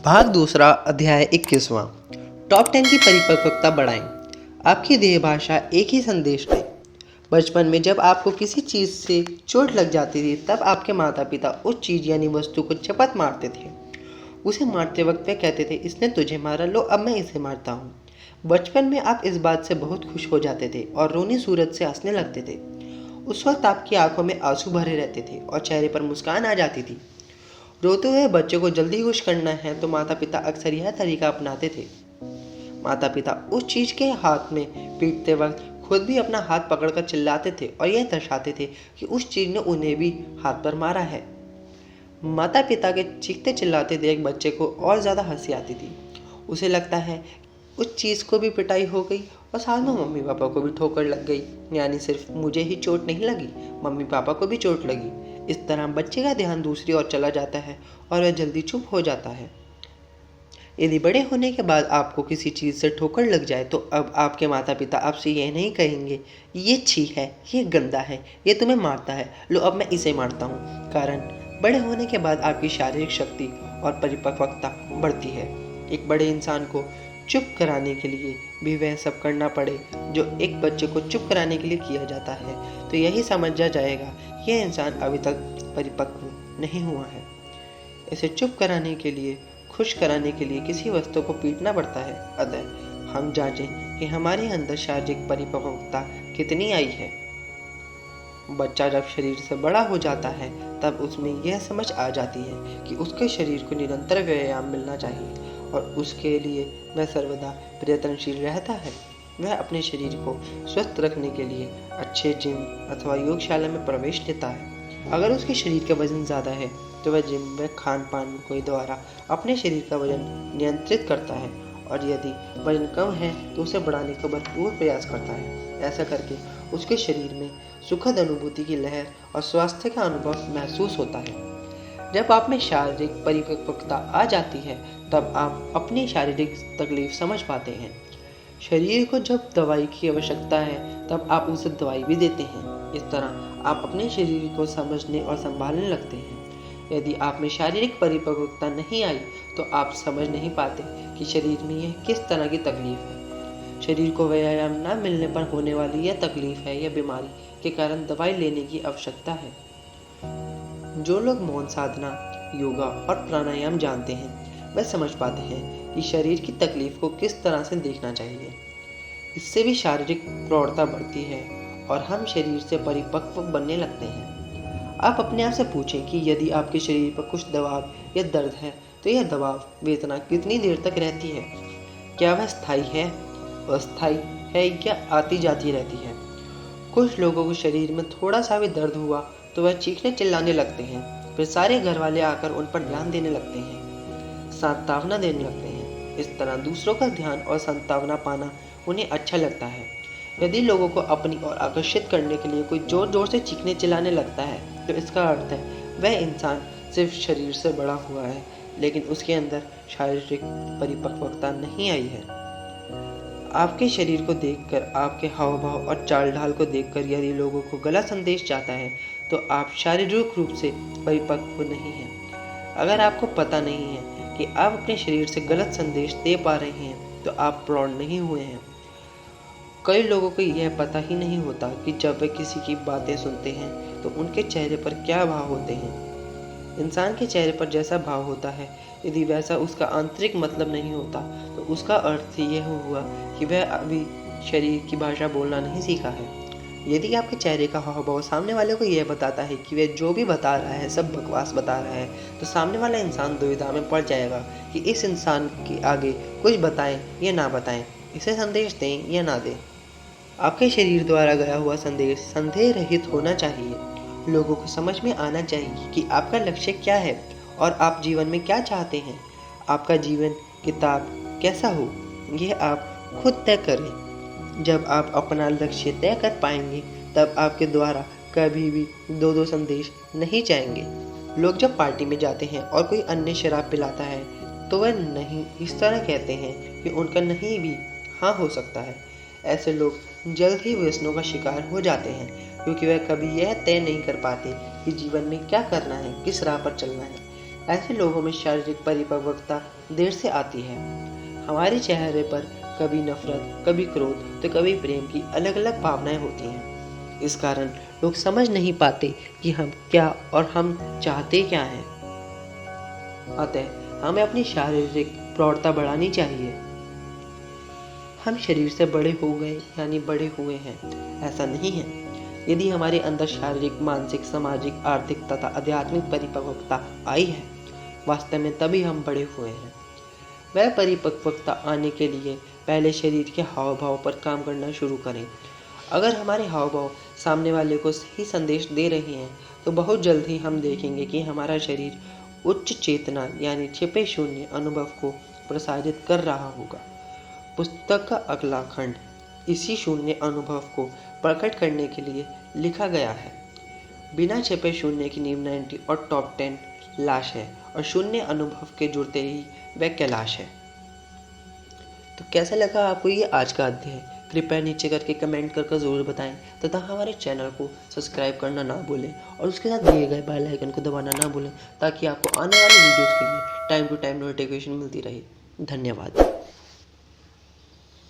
भाग दूसरा अध्याय 21वां। टॉप 10 की परिपक्वता बढ़ाएं। आपकी देह भाषा एक ही संदेश दे। बचपन में जब आपको किसी चीज़ से चोट लग जाती थी तब आपके माता पिता उस चीज़ यानी वस्तु को चपत मारते थे। उसे मारते वक्त वे कहते थे, इसने तुझे मारा, लो अब मैं इसे मारता हूँ। बचपन में आप इस बात से बहुत खुश हो जाते थे और रोनी सूरत से हंसने लगते थे। उस वक्त आपकी आंखों में आंसू भरे रहते थे और चेहरे पर मुस्कान आ जाती थी। रोते हुए बच्चे को जल्दी खुश करना है तो माता पिता अक्सर यह तरीका अपनाते थे। माता पिता उस चीज के हाथ में पीटते वक्त खुद भी अपना हाथ पकड़कर चिल्लाते थे और यह दर्शाते थे कि उस चीज ने उन्हें भी हाथ पर मारा है। माता पिता के चीखते चिल्लाते देख बच्चे को और ज्यादा हंसी आती थी। उसे लगता है उस चीज को भी पिटाई हो गई और साथ में मम्मी पापा को भी ठोकर लग गई, यानी सिर्फ मुझे ही चोट नहीं लगी, मम्मी पापा को भी चोट लगी। इस तरह बच्चे का ध्यान दूसरी ओर चला जाता है और वह जल्दी चुप हो जाता है। यदि बड़े होने के बाद आपको किसी चीज़ से ठोकर लग जाए तो अब आपके माता पिता आपसे यह नहीं कहेंगे ये छी है, ये गंदा है, ये तुम्हें मारता है, लो अब मैं इसे मारता हूँ। कारण बड़े होने के बाद आपकी शारीरिक शक्ति और परिपक्वता बढ़ती है। एक बड़े इंसान को चुप कराने के लिए भी वह सब करना पड़े जो एक बच्चे को चुप कराने के लिए किया जाता है तो यही समझा जाएगा यह इंसान अभी तक परिपक्व नहीं हुआ है। इसे चुप कराने के लिए, खुश कराने के लिए किसी वस्तु को पीटना पड़ता है। अतः हम जांचें कि हमारे अंदर शारीरिक परिपक्वता कितनी आई है। बच्चा जब शरीर से बड़ा हो जाता है तब उसमें यह समझ आ जाती है कि उसके शरीर को निरंतर व्यायाम मिलना चाहिए और उसके लिए वह सर्वदा प्रयत्नशील रहता है। वह अपने शरीर को स्वस्थ रखने के लिए अच्छे जिम अथवा योगशाला में प्रवेश लेता है। अगर उसके शरीर का वजन ज़्यादा है तो वह जिम व खान पान के द्वारा अपने शरीर का वजन नियंत्रित करता है और यदि वजन कम है तो उसे बढ़ाने का भरपूर प्रयास करता है। ऐसा करके उसके शरीर में सुखद अनुभूति की लहर और स्वास्थ्य का अनुभव महसूस होता है। जब आप में शारीरिक परिपक्वता आ जाती है तब आप अपनी शारीरिक तकलीफ समझ पाते हैं। शरीर को जब दवाई की आवश्यकता है तब आप उसे दवाई भी देते हैं। इस तरह आप अपने शरीर को समझने और संभालने लगते हैं। यदि आप में शारीरिक परिपक्वता नहीं आई तो आप समझ नहीं पाते कि शरीर में यह किस तरह की तकलीफ है। शरीर को व्यायाम न मिलने पर होने वाली यह तकलीफ है या बीमारी के कारण दवाई लेने की आवश्यकता है। जो लोग मौन साधना, योगा और प्राणायाम जानते हैं वह समझ पाते हैं कि शरीर की तकलीफ को किस तरह से देखना चाहिए। इससे भी शारीरिक प्रौढ़ता बढ़ती है और हम शरीर से परिपक्व बनने लगते हैं। आप अपने आप से पूछें कि यदि आपके शरीर पर कुछ दबाव या दर्द है तो यह दबाव वेदना कितनी देर तक रहती है? क्या वह स्थायी है, अस्थायी है या आती जाती रहती है? कुछ लोगों को शरीर में थोड़ा सा भी दर्द हुआ तो वह चीखने चिल्लाने लगते हैं, फिर सारे घर वाले आकर उन पर ध्यान देने लगते हैं, सांत्वना देने लगते हैं। इस तरह दूसरों का ध्यान और सांत्वना पाना उन्हें अच्छा लगता है। यदि लोगों को अपनी ओर आकर्षित करने के लिए कोई जोर जोर से चीखने चिल्लाने लगता है तो इसका अर्थ है वह इंसान सिर्फ शरीर से बड़ा हुआ है लेकिन उसके अंदर शारीरिक परिपक्वता नहीं आई है। आपके शरीर को देखकर, आपके हाव भाव और चाल ढाल को देखकर यदि लोगों को गलत संदेश जाता है तो आप शारीरिक रूप से परिपक्व नहीं हैं। अगर आपको पता नहीं है कि आप अपने शरीर से गलत संदेश दे पा रहे हैं तो आप प्रौढ़ नहीं हुए हैं। कई लोगों को यह पता ही नहीं होता कि जब वे किसी की बातें सुनते हैं तो उनके चेहरे पर क्या भाव होते हैं। इंसान के चेहरे पर जैसा भाव होता है यदि वैसा उसका आंतरिक मतलब नहीं होता तो उसका अर्थ यह हुआ कि वह अभी शरीर की भाषा बोलना नहीं सीखा है। यदि आपके चेहरे का हाव भाव सामने वाले को यह बताता है कि वह जो भी बता रहा है सब बकवास बता रहा है तो सामने वाला इंसान दुविधा में पड़ जाएगा कि इस इंसान के आगे कुछ बताएं या ना बताएं, इसे संदेश दें या ना दें। आपके शरीर द्वारा गया हुआ संदेश संदेह रहित होना चाहिए। लोगों को समझ में आना चाहिए कि आपका लक्ष्य क्या है और आप जीवन में क्या चाहते हैं। आपका जीवन किताब कैसा हो यह आप खुद तय करें। जब आप अपना लक्ष्य तय कर पाएंगे तब आपके द्वारा कभी भी दो संदेश नहीं जाएंगे। लोग जब पार्टी में जाते हैं और कोई अन्य शराब पिलाता है तो वह नहीं इस तरह कहते हैं कि उनका नहीं भी हाँ हो सकता है। ऐसे लोग जल्द ही व्यसनों का शिकार हो जाते हैं क्योंकि वह कभी यह तय नहीं कर पाते कि जीवन में क्या करना है, किस राह पर चलना है। ऐसे लोगों में शारीरिक परिपक्वता देर से आती है। हमारे चेहरे पर कभी नफरत, कभी क्रोध तो कभी प्रेम की अलग अलग भावनाएं होती हैं। इस कारण लोग समझ नहीं पाते कि हम क्या और हम चाहते क्या हैं। अतः हमें अपनी शारीरिक प्रौढ़ता बढ़ानी चाहिए। हम शरीर से बड़े हो गए यानी बड़े हुए हैं, ऐसा नहीं है। यदि हमारे अंदर शारीरिक, मानसिक, सामाजिक, आर्थिक तथा आध्यात्मिक परिपक्वता आई है, वास्तव में तभी हम बड़े हुए हैं। वह परिपक्वता आने के लिए पहले शरीर के हाव भाव पर काम करना शुरू करें। अगर हमारे हाव भाव सामने वाले को सही संदेश दे रहे हैं तो बहुत जल्द ही हम देखेंगे कि हमारा शरीर उच्च चेतना यानी छिपे शून्य अनुभव को प्रसारित कर रहा होगा। पुस्तक का अगला खंड इसी शून्य अनुभव को प्रकट करने के लिए लिखा गया है। बिना छिपे शून्य की नींव 90 और टॉप 10 लाश है और शून्य अनुभव के जुड़ते ही वह कैलाश है। तो कैसा लगा आपको ये आज का अध्याय? कृपया नीचे करके कमेंट करके ज़रूर बताएं तथा हमारे चैनल को सब्सक्राइब करना ना भूलें और उसके साथ दिए गए बेल आइकन को दबाना ना भूलें ताकि आपको आने वाले वीडियोज़ के लिए टाइम टू टाइम नोटिफिकेशन मिलती रहे। धन्यवाद।